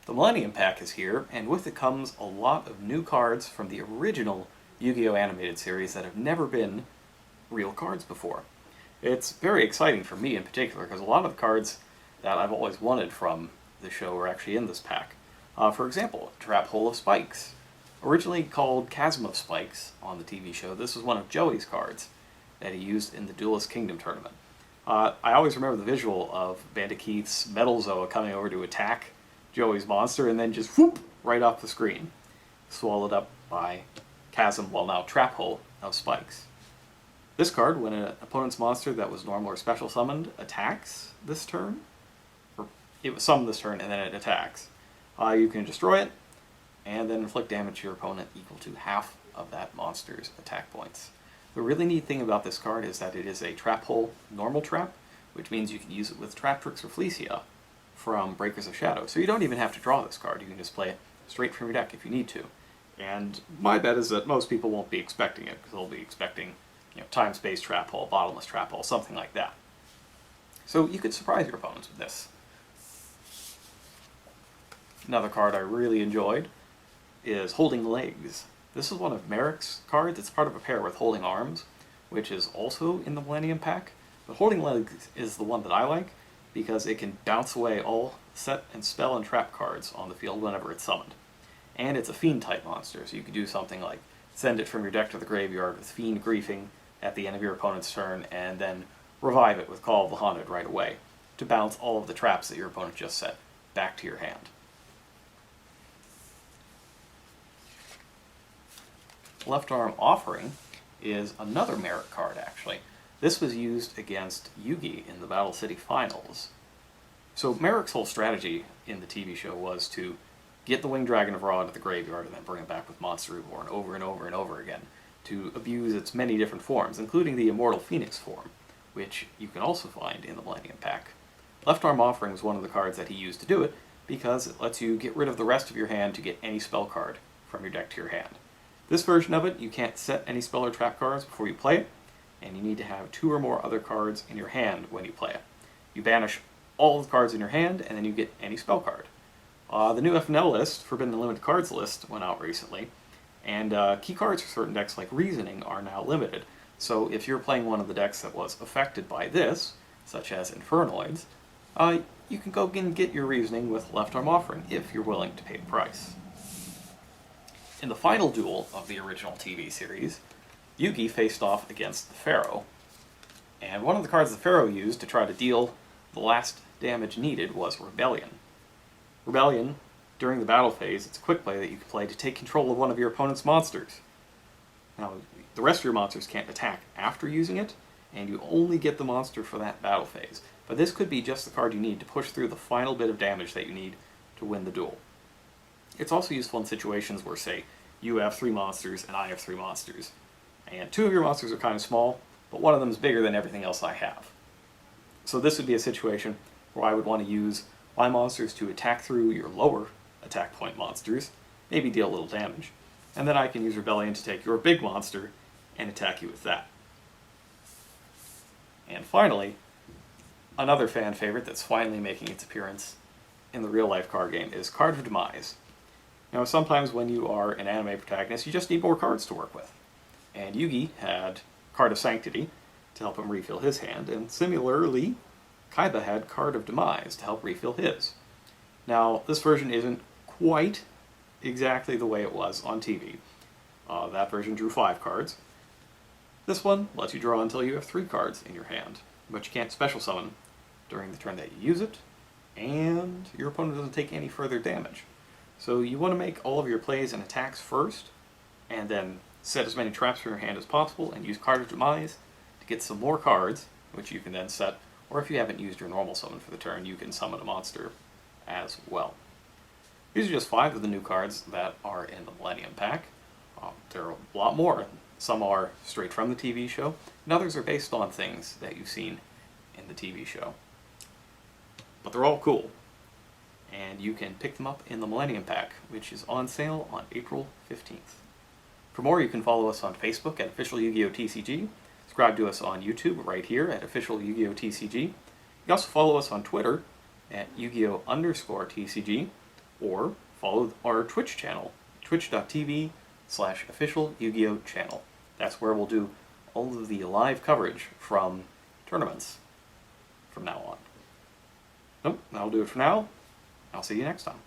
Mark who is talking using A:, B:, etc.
A: The Millennium Pack is here, and with it comes a lot of new cards from the original Yu-Gi-Oh! Animated series that have never been real cards before. It's very exciting for me in particular, because a lot of the cards that I've always wanted from the show are actually in this pack. For example, Trap Hole of Spikes. Originally called Chasm of Spikes on the TV show, this was one of Joey's cards that he used in the Duelist Kingdom tournament. I always remember the visual of Bandit Keith's Metal Zoa coming over to attack Joey's monster and then just whoop right off the screen, swallowed up by Chasm, well now Trap Hole of Spikes. This card, when an opponent's monster that was normal or special summoned attacks this turn, or it was summoned this turn and then it attacks, you can destroy it and then inflict damage to your opponent equal to half of that monster's attack points. The really neat thing about this card is that it is a Trap Hole normal trap, which means you can use it with Trap Tricks or Fleecia from Breakers of Shadow. So you don't even have to draw this card, you can just play it straight from your deck if you need to. And my bet is that most people won't be expecting it, because they'll be expecting Time Space Trap Hole, Bottomless Trap Hole, something like that. So you could surprise your opponents with this. Another card I really enjoyed is Holding Legs. This is one of Merrick's cards. It's part of a pair with Holding Arms, which is also in the Millennium Pack. But Holding Legs is the one that I like because it can bounce away all set and spell and trap cards on the field whenever it's summoned. And it's a Fiend type monster, so you could do something like send it from your deck to the graveyard with Fiend Griefing at the end of your opponent's turn, and then revive it with Call of the Haunted right away to bounce all of the traps that your opponent just set back to your hand. Left Arm Offering is another Merrick card, actually. This was used against Yugi in the Battle City Finals. So Merrick's whole strategy in the TV show was to get the Winged Dragon of Ra into the graveyard and then bring it back with Monster Reborn over and over and over again to abuse its many different forms, including the Immortal Phoenix form, which you can also find in the Millennium Pack. Left Arm Offering is one of the cards that he used to do it because it lets you get rid of the rest of your hand to get any spell card from your deck to your hand. This version of it, you can't set any spell or trap cards before you play it, and you need to have 2 or more other cards in your hand when you play it. You banish all the cards in your hand, and then you get any spell card. The new FNL list, Forbidden Unlimited Cards list, went out recently, and key cards for certain decks like Reasoning are now limited. So if you're playing one of the decks that was affected by this, such as Infernoids, you can go and get your Reasoning with Left Arm Offering if you're willing to pay the price. In the final duel of the original TV series, Yugi faced off against the Pharaoh, and one of the cards the Pharaoh used to try to deal the last damage needed was Rebellion. Rebellion, during the battle phase, it's a quick play that you can play to take control of one of your opponent's monsters. Now, the rest of your monsters can't attack after using it, and you only get the monster for that battle phase. But this could be just the card you need to push through the final bit of damage that you need to win the duel. It's also useful in situations where, say, you have 3 monsters and I have 3 monsters, and 2 of your monsters are kind of small, but one of them is bigger than everything else I have. So this would be a situation where I would want to use my monsters to attack through your lower attack point monsters, maybe deal a little damage, and then I can use Rebellion to take your big monster and attack you with that. And finally, another fan favorite that's finally making its appearance in the real-life card game is Card of Demise. Now, sometimes when you are an anime protagonist, you just need more cards to work with. And Yugi had Card of Sanctity to help him refill his hand, and similarly, Kaiba had Card of Demise to help refill his. Now, this version isn't quite exactly the way it was on TV. That version drew 5 cards. This one lets you draw until you have 3 cards in your hand, but you can't special summon during the turn that you use it, and your opponent doesn't take any further damage. So you want to make all of your plays and attacks first, and then set as many traps from your hand as possible, and use Card of Demise to get some more cards, which you can then set, or if you haven't used your normal summon for the turn, you can summon a monster as well. These are just 5 of the new cards that are in the Millennium Pack. There are a lot more. Some are straight from the TV show, and others are based on things that you've seen in the TV show. But they're all cool, and you can pick them up in the Millennium Pack, which is on sale on April 15th. For more, you can follow us on Facebook at Official Yu-Gi-Oh! TCG, subscribe to us on YouTube right here at Official Yu-Gi-Oh! TCG. You can also follow us on Twitter at Yu-Gi-Oh! _TCG, or follow our Twitch channel, twitch.tv/official Yu-Gi-Oh channel. That's where we'll do all of the live coverage from tournaments from now on. Nope, that'll do it for now. I'll see you next time.